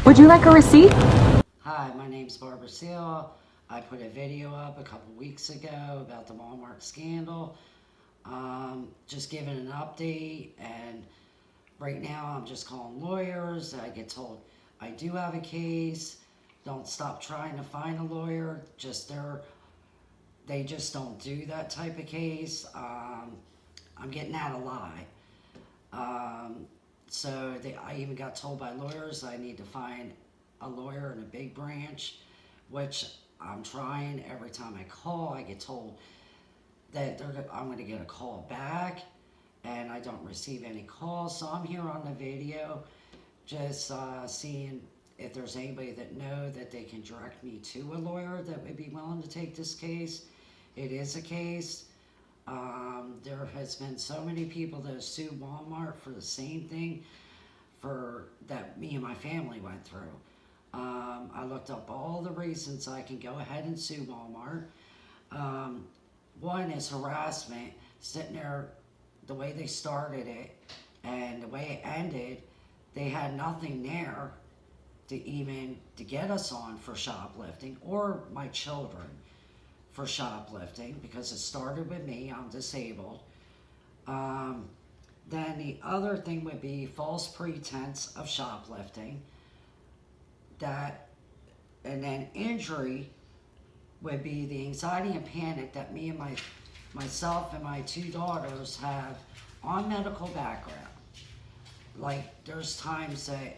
Would you like a receipt? Hi, my name's Barbara Seal. I put a video up a couple weeks ago about the Walmart scandal. Just giving an update, and right now I'm just calling lawyers. I get told I do have a case. Don't stop trying to find a lawyer. They just don't do that type of case. I'm getting out a lie. I even got told by lawyers I need to find a lawyer in a big branch, which I'm trying. Every time I call, I get told that I'm going to get a call back, and I don't receive any calls. So I'm here on the video just seeing if there's anybody that know that they can direct me to a lawyer that would be willing to take this case. It is a case. There has been so many people that have sued Walmart for the same thing that me and my family went through. I looked up all the reasons I can go ahead and sue Walmart. One is harassment, sitting there, the way they started it and the way it ended, they had nothing there to get us on for shoplifting, or my children for shoplifting, because it started with me. I'm disabled. Then the other thing would be false pretense of shoplifting. And then injury would be the anxiety and panic that me and myself and my two daughters have on medical background. Like, there's times that,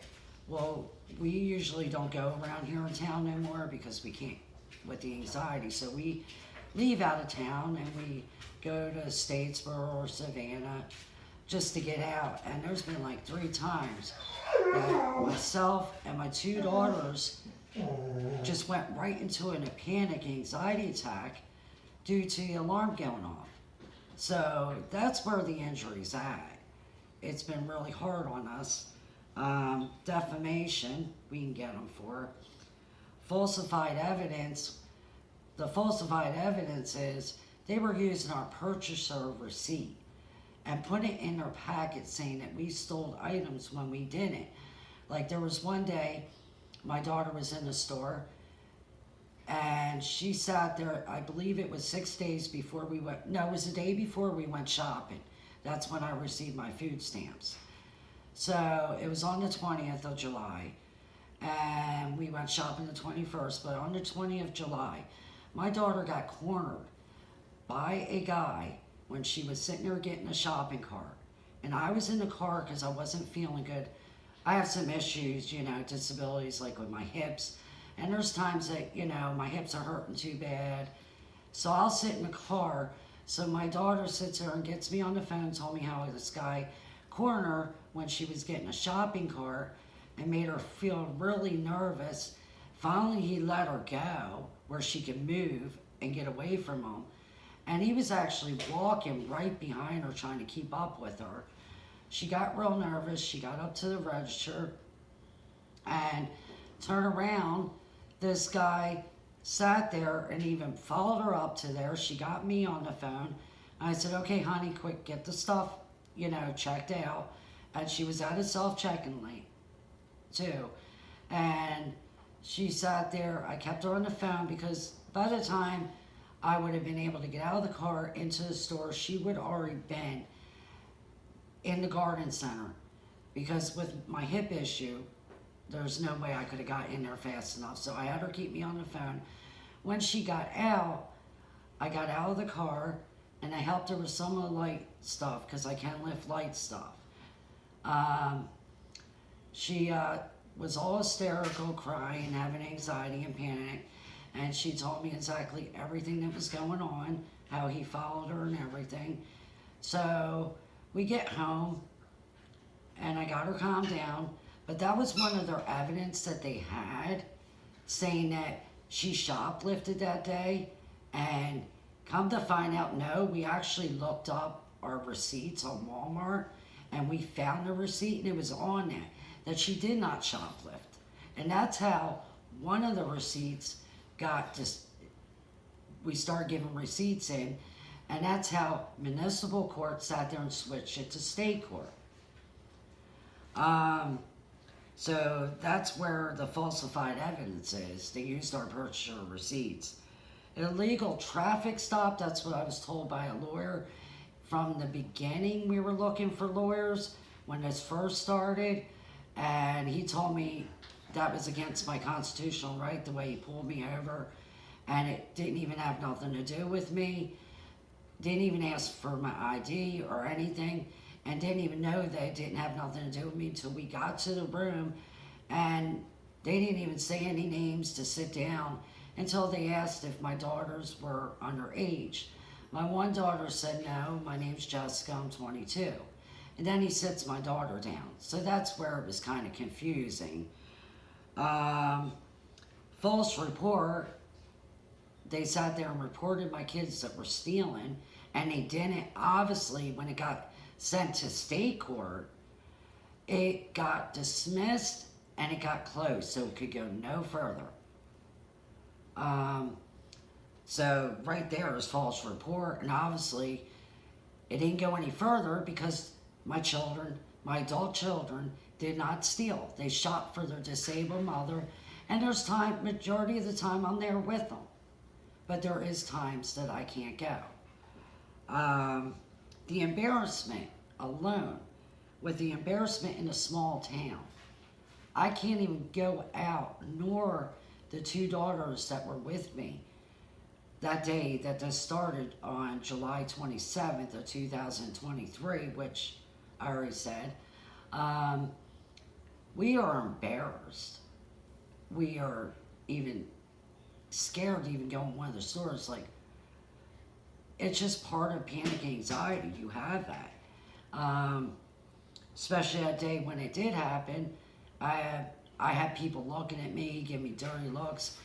well, we usually don't go around here in town anymore because we can't with the anxiety. So we leave out of town and we go to Statesboro or Savannah just to get out. And there's been like 3 times that myself and my two daughters just went right into a panic anxiety attack due to the alarm going off. So that's where the injury's at. It's been really hard on us. Defamation, we can get them for. Falsified evidence. The falsified evidence is they were using our purchaser receipt and put it in their packet saying that we stole items when we didn't. Like, there was one day my daughter was in the store and she sat there, I believe it was 6 days before we went, no, it was the day before we went shopping. That's when I received my food stamps. So it was on the 20th of July and we went shopping the 21st, but on the 20th of July, my daughter got cornered by a guy when she was sitting there getting a shopping cart. And I was in the car because I wasn't feeling good. I have some issues, disabilities, like with my hips. And there's times that, my hips are hurting too bad. So I'll sit in the car. So my daughter sits there and gets me on the phone, told me how this guy cornered her when she was getting a shopping cart and made her feel really nervous. Finally, he let her go where she could move and get away from him. And he was actually walking right behind her, trying to keep up with her. She got real nervous. She got up to the register and turned around. This guy sat there and even followed her up to there. She got me on the phone. I said, okay, honey, quick, get the stuff, checked out. And she was at a self-checking lane, too. And she sat there. I kept her on the phone because by the time I would have been able to get out of the car into the store, she would already been in the garden center, because with my hip issue, there's no way I could have got in there fast enough. So I had her keep me on the phone. When she got out, I got out of the car and I helped her with some of the light stuff because I can lift light stuff. She was all hysterical, crying, having anxiety and panic. And she told me exactly everything that was going on, how he followed her and everything. So we get home, and I got her calmed down. But that was one of their evidence that they had, saying that she shoplifted that day. And come to find out, no, we actually looked up our receipts on Walmart, and we found the receipt, and it was on that she did not shoplift. And that's how one of the receipts we started giving receipts in, and that's how municipal court sat there and switched it to state court. So that's where the falsified evidence is. They used our purchaser receipts. An illegal traffic stop, that's what I was told by a lawyer. From the beginning, we were looking for lawyers when this first started, and he told me that was against my constitutional right, the way he pulled me over, and it didn't even have nothing to do with me. Didn't even ask for my ID or anything, and didn't even know that it didn't have nothing to do with me until we got to the room, and they didn't even say any names to sit down until they asked if my daughters were underage. My one daughter said, no, my name's Jessica, I'm 22. And then he sits my daughter down. So that's where it was kind of confusing. False report, they sat there and reported my kids that were stealing, and they didn't. Obviously, when it got sent to state court, it got dismissed and it got closed, so it could go no further. So right there is false report, and obviously it didn't go any further because my children, my adult children, did not steal. They shop for their disabled mother, and there's time, majority of the time I'm there with them, but there is times that I can't go. The embarrassment alone, with the embarrassment in a small town, I can't even go out, nor the two daughters that were with me that day that this started on July 27th of 2023, which I already said. We are embarrassed. We are even scared to even go in one of the stores. Like, it's just part of panic anxiety. You have that. Especially that day when it did happen, I had people looking at me, giving me dirty looks.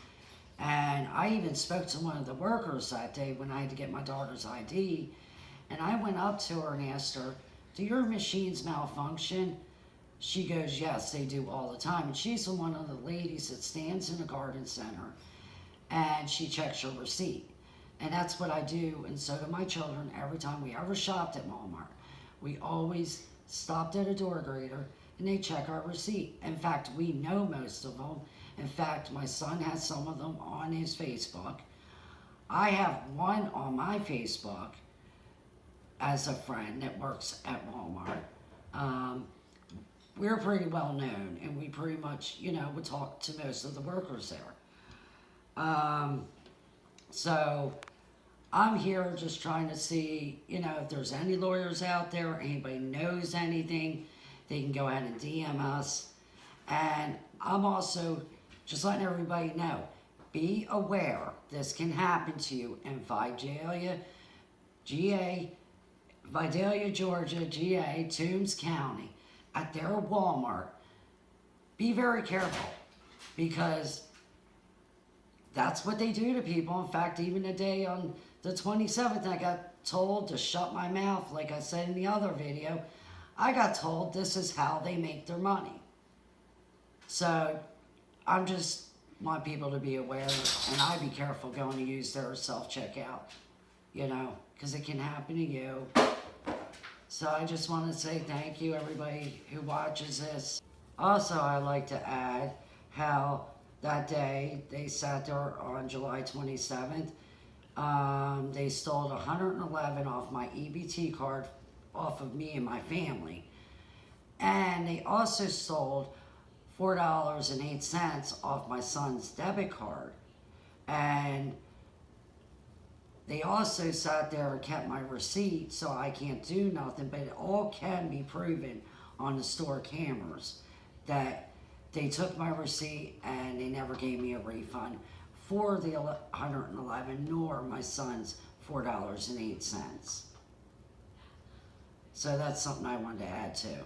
And I even spoke to one of the workers that day when I had to get my daughter's ID. And I went up to her and asked her, do your machines malfunction? She goes, yes, they do all the time. And she's one of the ladies that stands in a garden center and she checks your receipt. And that's what I do, and so do my children. Every time we ever shopped at Walmart, we always stopped at a door greeter and they check our receipt. In fact, we know most of them. In fact, my son has some of them on his Facebook. I have one on my Facebook as a friend that works at Walmart. We're pretty well known, and we pretty much, would talk to most of the workers there. So I'm here just trying to see, if there's any lawyers out there, anybody knows anything, they can go ahead and DM us. And I'm also just letting everybody know, be aware this can happen to you in Vidalia, Georgia, GA, Toombs County, at their Walmart. Be very careful, because that's what they do to people. In fact, even today on the 27th, I got told to shut my mouth, like I said in the other video. I got told this is how they make their money. So I'm just want people to be aware, and I be careful going to use their self-checkout, because it can happen to you. So I just want to say thank you, everybody who watches this. Also, I'd like to add how that day they sat there on July 27th. They stole $111 off my EBT card off of me and my family. And they also stole $4.08 off my son's debit card. And they also sat there and kept my receipt, so I can't do nothing, but it all can be proven on the store cameras that they took my receipt and they never gave me a refund for the $111, nor my son's $4.08. So that's something I wanted to add too.